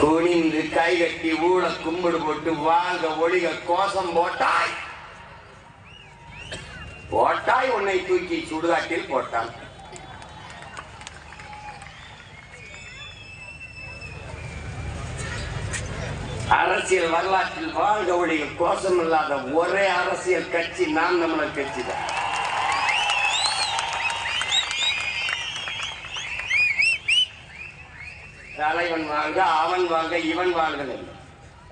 குனிந்து கை கட்டி ஊழ கும்பிடு போட்டு வாழ்க ஒளிக கோஷம் போட்டாய் உன்னை தூக்கி சுடுகாட்டில் போட்டான். அரசியல் வரலாற்றில் வாழ்க ஒளிக கோஷம் இல்லாத ஒரே அரசியல் கட்சி நாம் தமிழர் கட்சி தான். தலைவன் வாழ்க, அவன் வாழ்க, இவன் வாழ்க,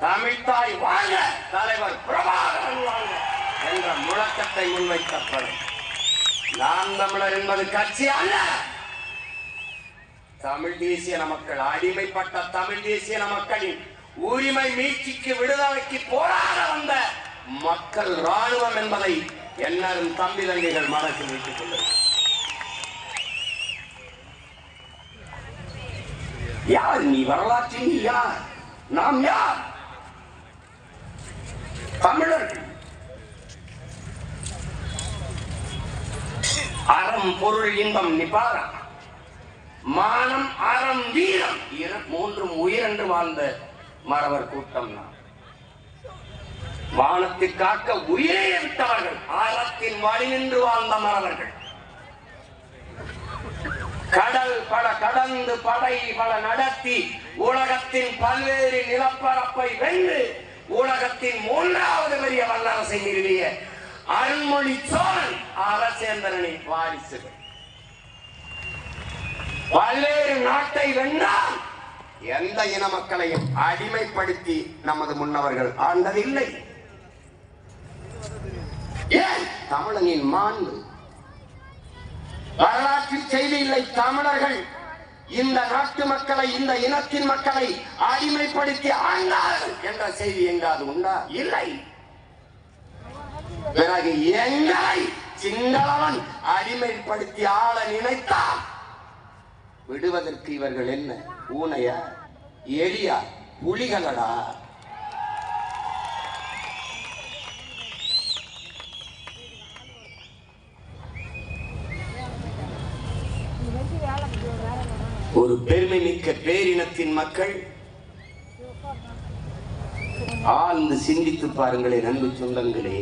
தமிழ்தாய் வாழ்க, தலைவர் பிரபாகரன் வாழ்க என்ற முழக்கத்தை முன்வைக்கப்படும். நாம் தமிழர் என்பது கட்சி அல்ல. தமிழ் தேசிய மக்கள், அடிமைப்பட்ட தமிழ் தேசிய மக்களின் உரிமை மீட்சிக்கு விடுதலைக்கு போராட வந்த மக்கள் ராணுவம் என்பதை எல்லாரும் தம்பி தங்கைகள் மனசில் வைத்துக் கொள்ளுங்கள். யார் நீ? வரலாற்றில் யார்? நாம் யார்? தமிழர்கள். அறம் பொருள் இன்பம் நிபாரா, மானம் அறம் வீரம் மூன்றும் உயிர் என்று வாழ்ந்த மறவர் கூட்டம் நாம். வானத்தை காக்க உயிரை விட்டவர்கள், அறத்தின் வழி நின்று வாழ்ந்த மறவர்கள். கடல் பல கடந்து படை பல நடத்தி உலகத்தின் பல்வேறு நிலப்பரப்பை வென்று உலகத்தின் மூன்றாவது பெரிய வல்லரசை நிறுவிய அருண்மொழி சோழன் அரசேந்திரனின் வாரிசுகள். பல்வேறு நாட்டை வென்றால் எந்த இன மக்களையும் அடிமைப்படுத்தி நமது முன்னவர்கள் ஆண்டதில்லை. ஏன்? தமிழனின் மாண்பு. வரலாற்றில் செய்தி இல்லை. தமிழர்கள் இந்த நாட்டு மக்களை, இந்த இனத்தின் மக்களை அடிமைப்படுத்தி ஆண்டார்கள் என்ற செய்தி எங்காவது உண்டா? இல்லை. பிறகு எங்களை சிங்களவன் அடிமைப்படுத்தி ஆள நினைத்தால் விடுவதற்கு இவர்கள் என்ன ஊனையா, எலியா, புலிகளடா? ஒரு பெருமை மிக்க பேரினத்தின் மக்கள் ஆழ்ந்து சிந்தித்து பாருங்களேன் அன்பு சொந்தங்களே.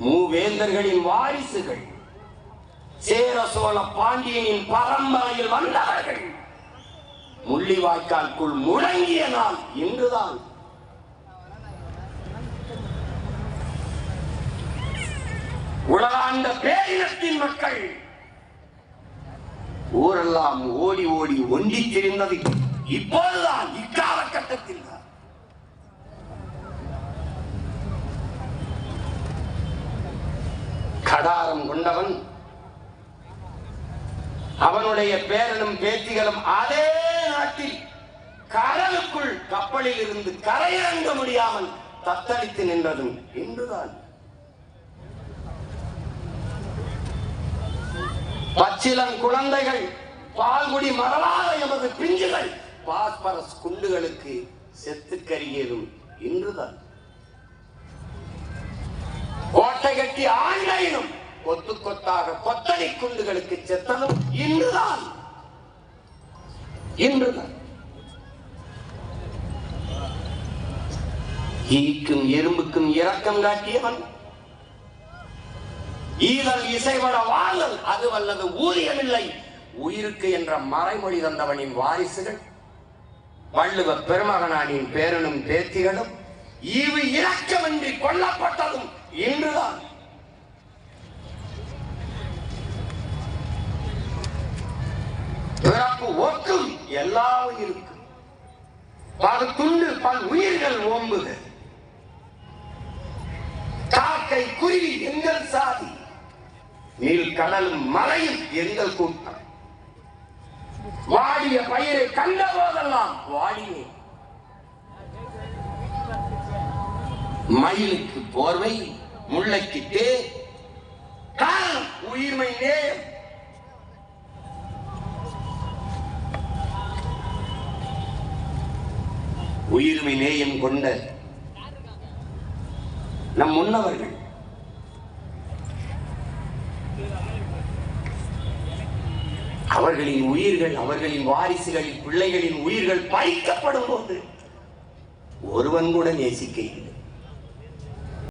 மூவேந்தர்களின் வாரிசுகள், சேர சோழ பாண்டியனின் பரம்பரையில் வந்தவர்கள். முள்ளிவாய்க்காலுக்குள் முழங்கிய நாள் இன்றுதான். உலகாண்ட பேரினத்தின் மக்கள் ஊரெல்லாம் ஓடி ஓடி ஒன்றி தெரிந்தது இப்போதுதான், இக்காலகட்டத்தில் தான். கடாரம் கொண்டவன், அவனுடைய பேரனும் பேத்திகளும் அதே நாட்டில் கடலுக்குள் கப்பலில் இருந்து கரையிறங்க முடியாமல் தத்தளித்து நின்றதும் இன்றுதான். பச்சிலன் குழந்தைகள், பால்குடி மரலாத எமது பிஞ்சுகள் பாஸ்பரஸ் குண்டுகளுக்கு செத்து கருகியதும் இன்றுதான். கோட்டை கட்டி ஆண்டையிலும் கொத்து கொத்தாக கொத்தடி குண்டுகளுக்கு செத்ததும் இன்றுதான். இன்றுதான். ஈக்கும் எறும்புக்கும் இரக்கம் காட்டியவன், ஈதல் இசைவட வாழ்தல் அது வல்லது ஊதியமில்லை உயிருக்கு என்ற மறைமொழி தந்தவனின் வாரிசுகள், வள்ளுவ பெருமகனானின் பேரனும் பேத்திகளும் ஈவு இரக்கமின்றி கொல்லப்பட்டதும் இன்றுதான். பிறப்பு ஒக்கும் எல்லா உயிருக்கும் பல துண்டு பல் உயிர்கள் ஓம்புக. காக்கை குருவி எங்கள் சாதி, நீல் கடலும் மலையும் எங்கள் கூட்டம். வாடிய பயிரை கண்ட போதெல்லாம் வாடியே. மயிலுக்கு போர்வை, முல்லைக்கு தேர், காரணம் உயிர்மை நேயம். உயிர்மை நேயம் கொண்ட நம் முன்னவர்கள் அவர்களின் உயிர்கள், அவர்களின் வாரிசுகளின் பிள்ளைகளின் உயிர்கள் பறிக்கப்படும் போது ஒருவன் கூட நேசிக்க இல்லை.